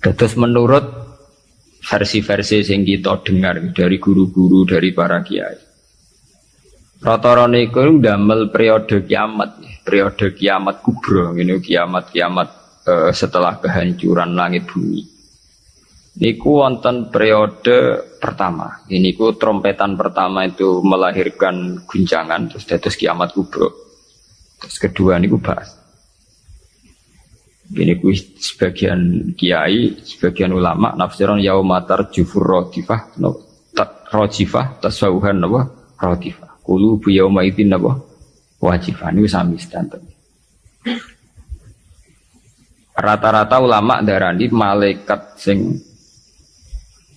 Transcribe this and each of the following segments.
Terus menurut versi-versi yang kita dengar dari guru-guru, dari para kiai, rata-rata niku ndamel periode kiamat kubra, ini kiamat setelah kehancuran langit bumi. Niku wonten periode pertama. Ini ku trompetan pertama itu melahirkan guncangan, terus dados kiamat kubra. Terus kedua niku bahas. Ini ku sebagian kiai, sebagian ulama nafsiran yaumatar jufur rodifah, rojifah tasawuhan apa rodifah. Kulu bu yauma idzin apa wajifah. Ini sami sedanten. Rata-rata ulama darani malaikat sing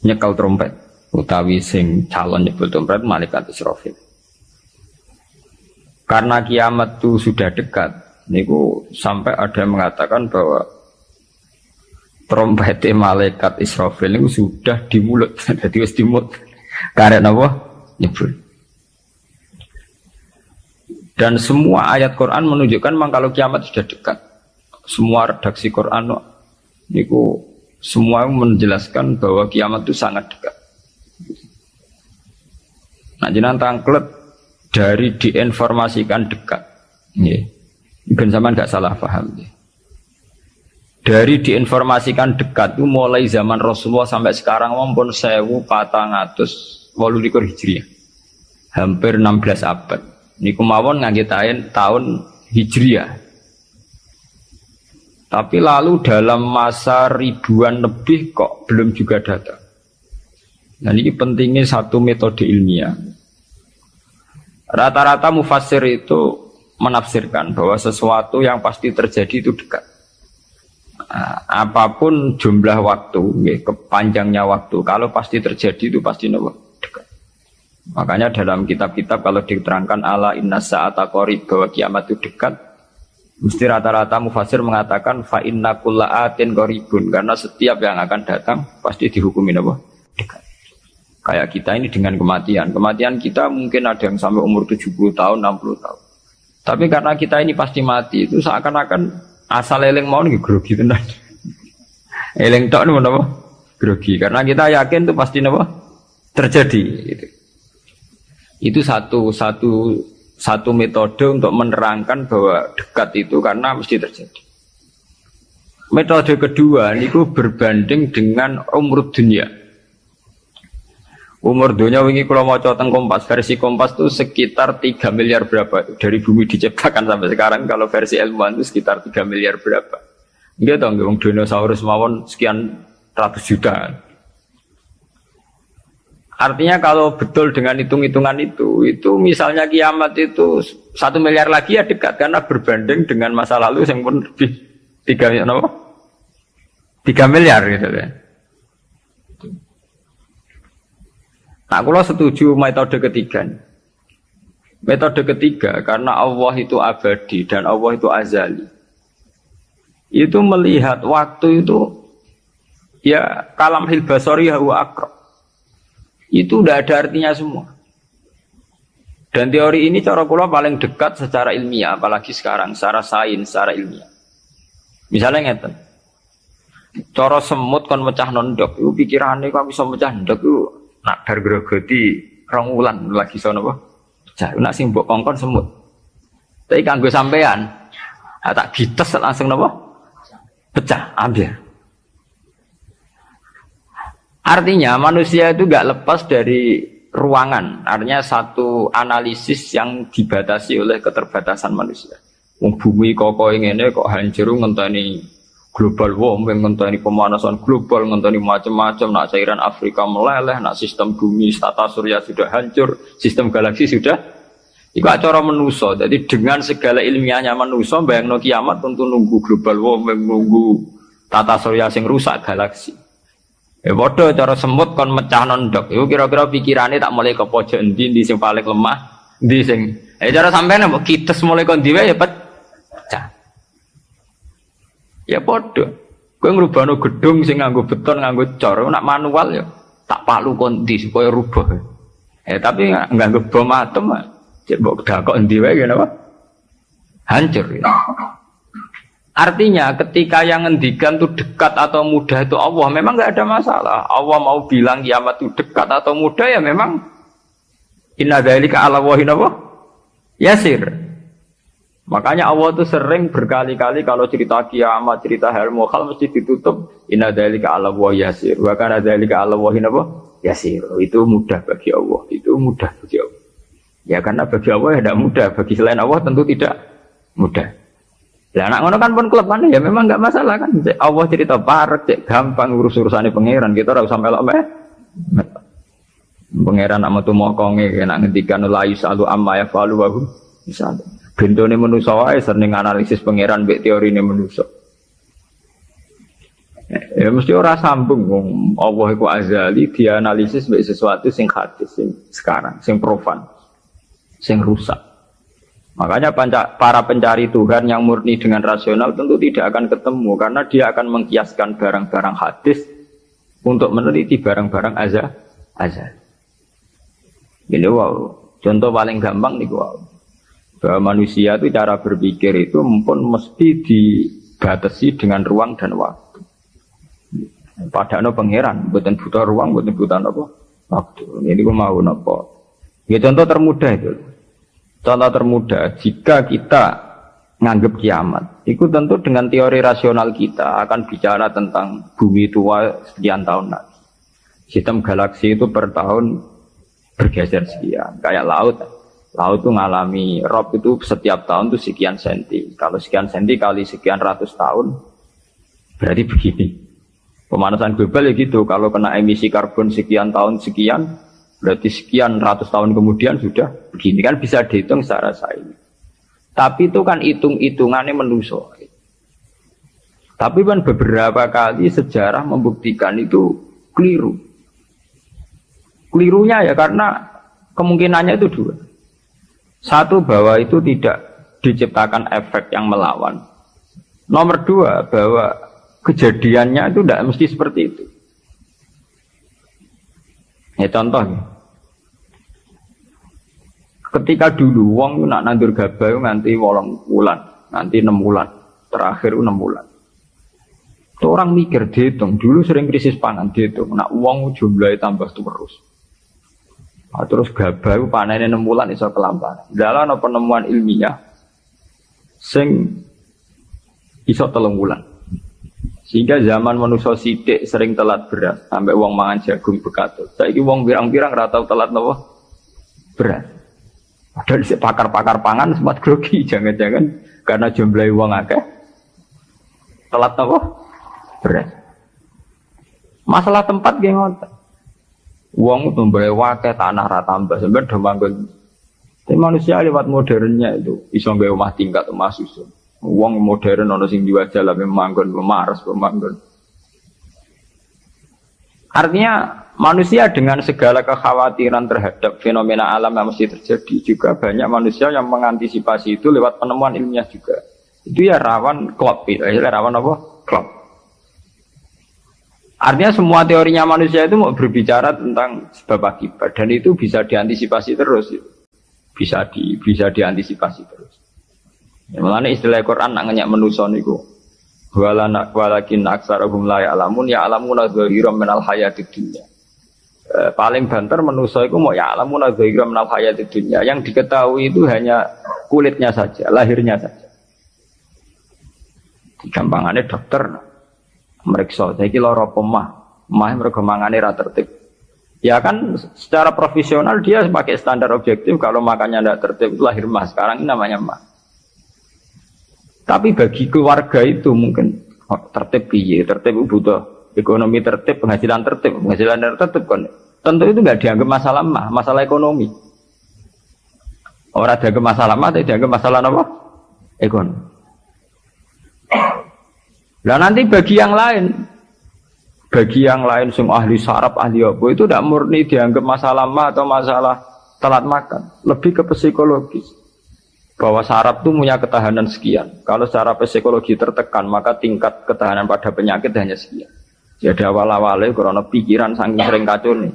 nyekel trompet utawi sing calon nyebut trompet malaikat Israfil. Karena kiamat itu sudah dekat. Niku sampai ada yang mengatakan bahwa trompet malaikat Israfil itu sudah di mulut, jadi wis di mulut. Karena apa? Nyebut. Dan semua ayat Quran menunjukkan memang kalau kiamat sudah dekat. Semua redaksi Quran niku semua menjelaskan bahwa kiamat itu sangat dekat. Nah, jenengan tangklet dari diinformasikan dekat. Nggih. Ben sampean gak salah paham ya. Dari diinformasikan dekat itu mulai zaman Rasulullah sampai sekarang maupun 1428 Hijriah. Hampir 16 abad. Niku mawon ngangge tahun Hijriah. Tapi lalu dalam masa ribuan lebih kok belum juga datang. Nah ini pentingnya satu metode ilmiah. Rata-rata mufassir itu menafsirkan bahwa sesuatu yang pasti terjadi itu dekat. Nah, apapun jumlah waktu, kepanjangnya waktu, kalau pasti terjadi itu pasti dekat. Makanya dalam kitab-kitab kalau diterangkan ala inna sa'ata qarib bahwa kiamat itu dekat, mesti rata-rata mufassir mengatakan fa inna kulla atin qaribun, karena setiap yang akan datang pasti dihukumi dekat. Kayak kita ini dengan kematian. Kematian kita mungkin ada yang sampai umur 70 tahun, 60 tahun. Tapi karena kita ini pasti mati, itu seakan-akan asal eling mau nih grogi tenan. Eling tok nih apa? Grogi. Karena kita yakin itu pasti terjadi. Itu satu metode untuk menerangkan bahwa dekat itu karena mesti terjadi. Metode kedua niku berbanding dengan umur dunia. Umur dunia wingi kula maca teng Kompas, versi Kompas itu sekitar 3 miliar berapa dari bumi diciptakan sampai sekarang. Kalau versi ilmuwan itu sekitar 3 miliar berapa. Nggih to, wong dinosaurus mawon sekian ratus juta. Artinya kalau betul dengan hitung-hitungan itu misalnya kiamat itu 1 miliar lagi ya dekat karena berbanding dengan masa lalu yang pun lebih 3 miliar gitu ya. Nah, kalau setuju metode ketiga. Metode ketiga, karena Allah itu abadi dan Allah itu azali. Itu melihat waktu itu, ya kalamhil basari huwa aqrab. Itu tidak ada artinya semua. Dan teori ini cara kula paling dekat secara ilmiah, apalagi sekarang, secara sains, secara ilmiah. Misalnya ngeten. Cara semut kon mecah nondok, itu pikirannya kok bisa mecah nondok itu. Nak bar grogoti 2 wulan lagi sono apa? Pecah. Nak sing mbok kongkon semut. Tapi kanggo sampean, tak gites langsung napa? Pecah, ambil. Artinya manusia itu enggak lepas dari ruangan. Artinya satu analisis yang dibatasi oleh keterbatasan manusia. Wong bumi kok ngene kok hancur ngenteni global warming, ngenteni pemanasan global, ngenteni macam-macam, nak cairan Afrika meleleh, nak sistem bumi tata surya sudah hancur, sistem galaksi sudah. Iku acara manusa. Jadi dengan segala ilmiahnya manusa bayangno kiamat tentu nunggu global warming, nunggu tata surya sing rusak galaksi. Padha cara semut kon mecah nondok. Iku kira-kira pikirane tak mulai ke pojok endi sing paling lemah, endi sing. Cara sampean mbok kites mulai kon diwe ya pecah. Ya podo, kowe ngrubahno gedung sing nganggo beton, nganggo cor, nak manual ya tak palu kondi supaya rubah. Tapi nganggo bom atom, cek mbok dakok endi wae ngene apa? Hancur ya. Artinya ketika yang ngendikan itu dekat atau mudah itu Allah, memang nggak ada masalah. Allah mau bilang kiamat itu dekat atau mudah ya memang inna dzalika 'ala Allahi yasir. Makanya Allah itu sering berkali-kali kalau cerita kiamat, cerita hal mukhal mesti ditutup inna dzalika 'ala Allahi yasir. Wa kana dzalika 'ala Allahi yasir. Itu mudah bagi Allah, itu mudah bagi Allah. Ya karena bagi Allah ya tidak mudah, bagi selain Allah tentu tidak mudah. Lah anak ngono kan pun kelepan ya memang enggak masalah kan. Allah cerita parek cek gampang urus-urusane pangeran, kita ora usah melok meh. Pangeran nak metu mokonge nek ngendikan la yusalu amma yafalu wa hum misal. Bentone manusa wae sering analisis pangeran mbek teorine manusa. Ya mesti ora sambung wong Allah iku azali dianalisis mbek sesuatu sing hadis sing sekarang, sing profan, sing rusak. Makanya para pencari Tuhan yang murni dengan rasional tentu tidak akan ketemu karena dia akan mengkiaskan barang-barang hadis untuk meneliti barang-barang azal. Ini wow, contoh paling gampang nih wow. Bahwa manusia itu cara berpikir itu pun mesti dibatasi dengan ruang dan waktu. Padahal pangeran, bukan butuh ruang, bukan butuh apa waktu. Ini gua mau apa? Ya contoh termudah itu. Contoh termudah, jika kita nganggap kiamat, itu tentu dengan teori rasional kita akan bicara tentang bumi tua sekian tahun lagi. Sistem galaksi itu per tahun bergeser sekian, kayak laut. Laut itu ngalami rob itu setiap tahun itu sekian senti. Kalau sekian senti kali sekian ratus tahun, berarti begini. Pemanasan global ya gitu, kalau kena emisi karbon sekian tahun sekian, berarti sekian ratus tahun kemudian sudah begini kan bisa dihitung secara sains. Tapi itu kan hitung-hitungannya manusia. Tapi kan beberapa kali sejarah membuktikan itu keliru. Kelirunya ya karena kemungkinannya itu dua. Satu bahwa itu tidak diciptakan efek yang melawan. Nomor dua bahwa kejadiannya itu tidak mesti seperti itu. Ya contoh, ketika dulu wong nak nandur gabah nganti 8 bulan, nanti 6 bulan, terakhir 6 bulan. Itu orang mikir dihitung, dulu sering krisis pangan dihitung, nak wong jumlahnya tambah terus. Nah, terus gabah panennya 6 bulan iso kelamparan. Dalam penemuan ilmiah, sing iso 3 bulan. Sehingga zaman manusia sidik sering telat beras sampai wong mangan jagung bekatut. Saiki wong pirang-pirang ora tau telat napa beras. Padahal dhisik pakar-pakar pangan sempat grogi jangan-jangan karena jumlah wong akeh telat napa beras. Masalah tempat nggih ngoten. Wong tumbale wakeh tanah ra tambah sampai do manggon. Tapi manusia lewat modernnya itu iso nggawe omah tingkat omah susun. Wong modern ono sing diwajah lah manggon pemaras pemanggon. Artinya manusia dengan segala kekhawatiran terhadap fenomena alam yang mesti terjadi juga banyak manusia yang mengantisipasi itu lewat penemuan ilmiah juga. Itu ya rawan klop, rawan apa? Klop. Artinya semua teorinya manusia itu mau berbicara tentang sebab akibat dan itu bisa diantisipasi terus. Bisa diantisipasi terus. Ya, mulane istilah Quran nak ngenyak manusa niku walakin aksarahum la ya'lamun ya'lamuna zahiran minal hayatid dunya. Paling banter manusa iku mau ya'lamuna zahiran minal hayatid dunya. Yang diketahui itu hanya kulitnya saja, lahirnya saja. Gampangannya dokter meriksa saiki lara pemah mergo mangane ra tertib. Ya kan secara profesional dia pakai standar objektif kalau makannya tidak tertib itu lahir mah. Sekarang ini namanya mah. Tapi bagi keluarga itu mungkin tertib piye, tertib butuh ekonomi tertib, penghasilan tertib kan. Tentu itu nggak dianggap masalah mah, masalah ekonomi. Orang dianggap masalah mah, tapi dianggap masalah apa? Ekonomi. Nah nanti bagi yang lain semua ahli saraf, ahli apa itu tidak murni dianggap masalah mah atau masalah telat makan, lebih ke psikologis. Bahwa saraf itu punya ketahanan sekian. Kalau secara psikologi tertekan, maka tingkat ketahanan pada penyakit hanya sekian. Jadi awal-awalnya karena pikiran saking sering kacau nih.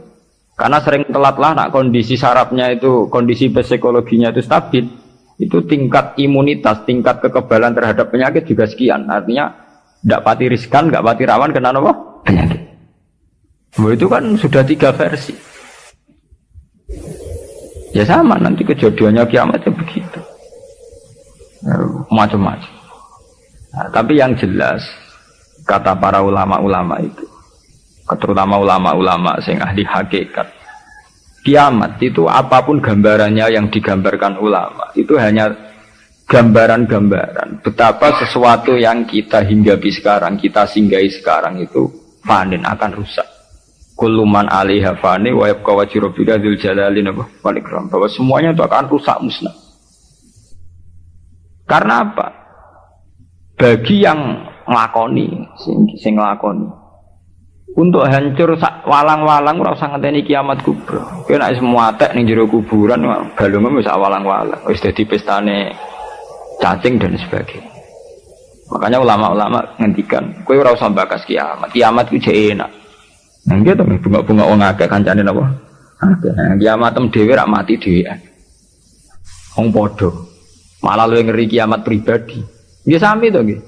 Karena sering telat lah, nak kondisi sarafnya itu, kondisi psikologinya itu stabil. Itu tingkat imunitas, tingkat kekebalan terhadap penyakit juga sekian. Artinya tidak pati riskan, tidak pati rawan kena apa? Penyakit. Itu kan sudah 3 versi. Ya sama nanti kejadiannya kiamat ya begitu. Macam-macam. Nah, tapi yang jelas kata para ulama-ulama itu, terutama ulama-ulama sing ahli hakikat, kiamat itu apapun gambarannya yang digambarkan ulama itu hanya gambaran-gambaran betapa sesuatu yang kita hinggapi sekarang, kita singgahi sekarang itu fanin, akan rusak. Kullu man 'alaiha fani wa yabqa wajhu rabbika dzul jalali wal ikram, bahwa semuanya itu akan rusak musnah. Karena apa? Bagi yang nglakoni, sing nglakoni untuk hancur walang-walang ora usah ngenteni kiamat kubra. Kowe nek semua atek ning jero kuburan balunge wis walang-walang, wis dadi pestane cacing dan sebagainya. Makanya ulama-ulama ngendikan, kowe ora usah bakas kiamat. Kiamat ku jek enak. Nah gitu bunga-bunga wong akeh kancane napa? Akeh. Kiamat tem dhewe rak mati dhewean. Wong padha. Malah luwih ngeri kiamat pribadi. Nggih sami to nggih.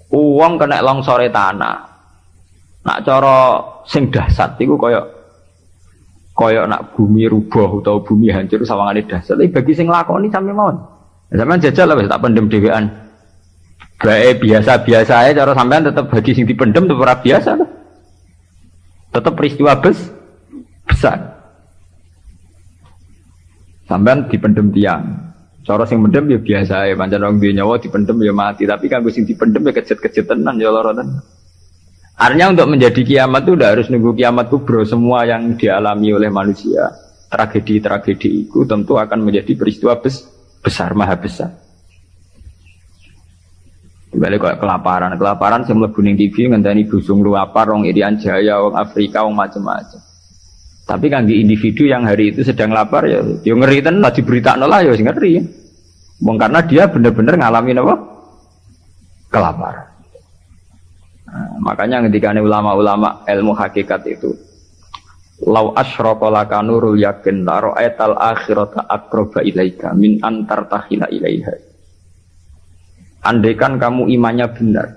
Wong kena longsore tanah. Nak cara sing dahsyat iku kaya nak bumi rubuh utawa bumi hancur sawangane dahsyat. Tapi bagi sing lakoni sami mawon. Sampeyan jajal lah wis tak pendem dhewean. Bae biasa-biasa ae cara sampean tetep bagi sing dipendem tetep ora biasa lho. Tetap peristiwa besar. Sampean dipendem tiang. Cara sing mendem ya biasa ya, pancen wong duwe nyawa dipendem ya mati, tapi kanggo sing dipendem ya kejet-kejet tenan ya lara tenan. Artinya untuk menjadi kiamat itu udah harus nunggu kiamat kubro. Semua yang dialami oleh manusia, tragedi-tragedi itu tentu akan menjadi peristiwa besar, maha besar. Dibalik kayak kelaparan yang mlebu ning TV ngenteni busung luapar wong Irian Jaya, wong Afrika, wong macam-macam. Tapi kan di individu yang hari itu sedang lapar ya ngeri tenan lah diberitakno lah ya ngeri. Wong karena dia benar-benar ngalamin apa? Kelaparan. Nah, makanya ketika ulama-ulama ilmu hakikat itu lau asyraqa laka nurul yakin la ra'aital akhirata aqraba ilaika min antar tahila ilaiha. Andaikan kamu imannya benar,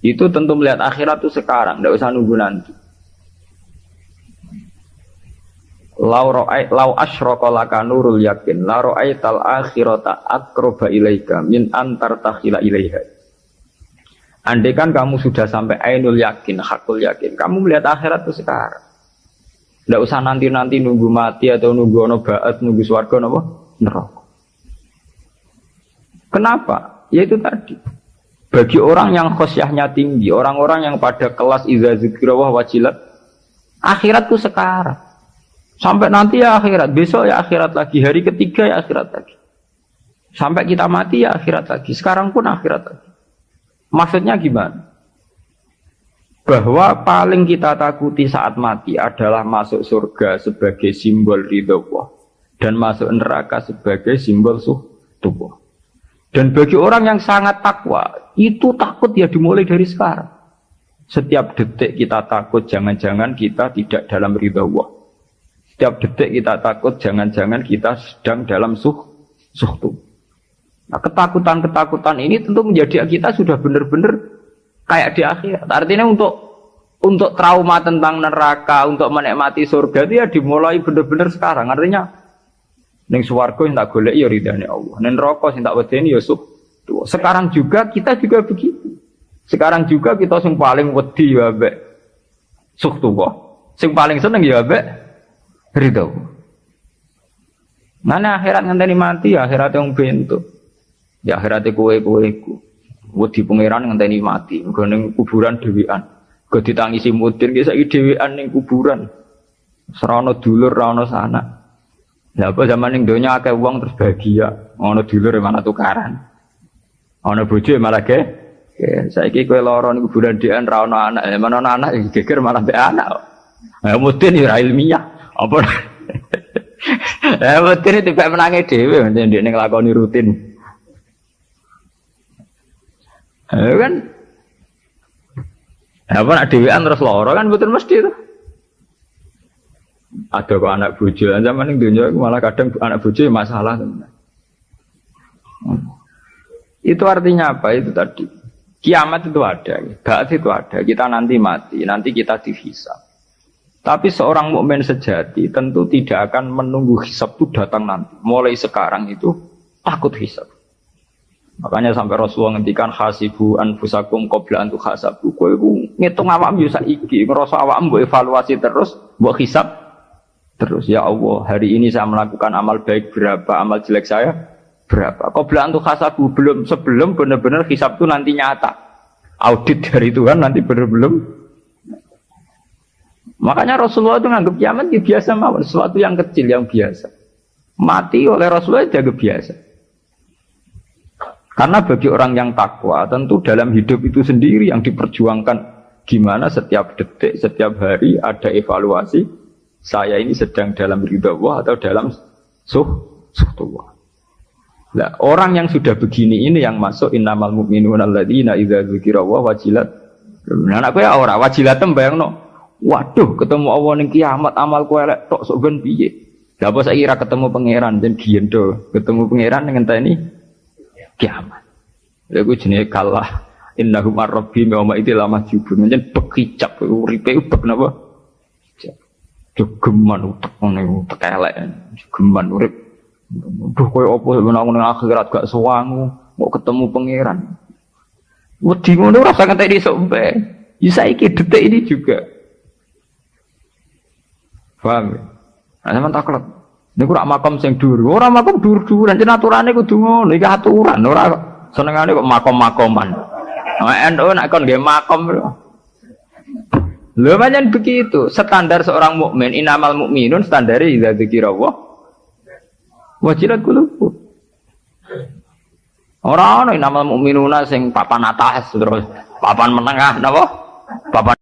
itu tentu melihat akhirat itu sekarang, tidak usah nunggu nanti. Lau asyraqa laka nurul yakin la ra'aital akhirata aqraba ilaika min antar tahila ilaiha. Andaikan kamu sudah sampai ainul yakin, hakul yakin, kamu melihat akhirat itu sekarang. Tidak usah nanti-nanti nunggu mati atau nunggu ono ba'at, nunggu swarga napa? Neraka. Kenapa? Yaitu tadi. Bagi orang yang khosyahnya tinggi, orang-orang yang pada kelas iza zikra wa wajilat, akhirat itu sekarang. Sampai nanti ya akhirat, besok ya akhirat lagi, hari ketiga ya akhirat lagi. Sampai kita mati ya akhirat lagi, sekarang pun akhirat lagi. Maksudnya gimana? Bahwa paling kita takuti saat mati adalah masuk surga sebagai simbol ridha Allah dan masuk neraka sebagai simbol suhtuh. Dan bagi orang yang sangat takwa, itu takut ya dimulai dari sekarang. Setiap detik kita takut jangan-jangan kita tidak dalam ridha Allah. Setiap detik kita takut jangan-jangan kita sedang dalam suhtuh. Nah, ketakutan-ketakutan ini tentu menjadi kita sudah benar-benar kayak di akhirat. Artinya untuk trauma tentang neraka, untuk menikmati surga itu ya dimulai benar-benar sekarang. Artinya ning swarga sing tak golek ya ridane Allah. Ning neraka sing tak wedeni ya suhtuh. Sekarang juga kita juga begitu. Sekarang juga kita sing paling wedi ya mbek suhtuh. Sing paling seneng ya mbek ridho. Mana akhirat ngenteni mati ya akhirat yang bentuk. Ya akhirat kowe iku. Wedi pangeran ngenteni mati. Nggo ning kuburan dhewean. Nggo ditangisi mudin ki saiki dhewean ning kuburan. Serana dulur ra ono sanak. Lah apa zaman ning donya akeh wong terus bahagia, ana dulur malah tukaran. Ana bojo malah ge. Saiki kowe lara ning kuburan dhewean ra ono anak, mana ana anak geger malah mbek anak. Ha mudin ya ilmiah. Apa? Mudin itu tiba menangi dhewe nek ning nglakoni rutin. Kan apa nak dhewean terus lara kan mboten mesti to. Ada kok anak bojo, zaman ning dunia malah kadang anak bojo masalah teman. Itu artinya apa? Itu tadi. Kiamat itu ada, ba'ats itu ada. Kita nanti mati, nanti kita dihisab. Tapi seorang mukmin sejati tentu tidak akan menunggu hisab itu datang nanti. Mulai sekarang itu takut hisab. Makanya sampai Rasulullah ngendikan hasibu anfusakum qabla an tuhasabu. Kowe ngitung awakmu yo saiki, ngrasa awakmu mbok evaluasi terus, mbok hisab terus. Ya Allah, hari ini saya melakukan amal baik berapa, amal jelek saya berapa. Qabla an tuhasabu, sebelum benar-benar hisab itu nanti nyata. Audit dari Tuhan nanti belum. Makanya Rasulullah itu nganggap kiamat ya biasa mawon, sesuatu yang kecil yang biasa. Mati oleh Rasulullah jaga biasa. Karena bagi orang yang takwa, tentu dalam hidup itu sendiri yang diperjuangkan. Gimana setiap detik, setiap hari ada evaluasi. Saya ini sedang dalam ridha Allah atau dalam suhtullah. Nah, orang yang sudah begini ini yang masuk innamal mu'minuna alladzina idza dzukirallahu wajilat. Nah, anakku ya ora wajilat bayangno. Waduh, ketemu Allah ning kiamat amalku elek tok sok ben piye. Lah apa saiki ra ketemu pangeran den giendo, ketemu pangeran ning ngenteni kiamat. Lha iku jenenge kalah innahum ar-rabbi yawma idzil mahjubun. Njen bekicap uripe ubek napa? Jogeman utek ngene utek elek. Jogeman urip. Duh koyo apa menang ning akhirat gak sewangu, mau ketemu pangeran. Wedi ngono ora usah ngentek esuk mpe. Ya saiki detik ini juga. Paham? Nah, sampean taklek. Niku rak makam sing dhuwur. Ora makam dhuwur-dhuwuran, yen aturane kudu ngono. Iki aturan, ora senengane kok makom-makoman. NU nek kon nggih makom. Lho pancen begitu. Standar seorang mukmin, innamal mukminun standare idza dzikirallah wajilat qulubuhum. Ora ana innamal mukminuna sing papan atas terus papan menengah napa? Papan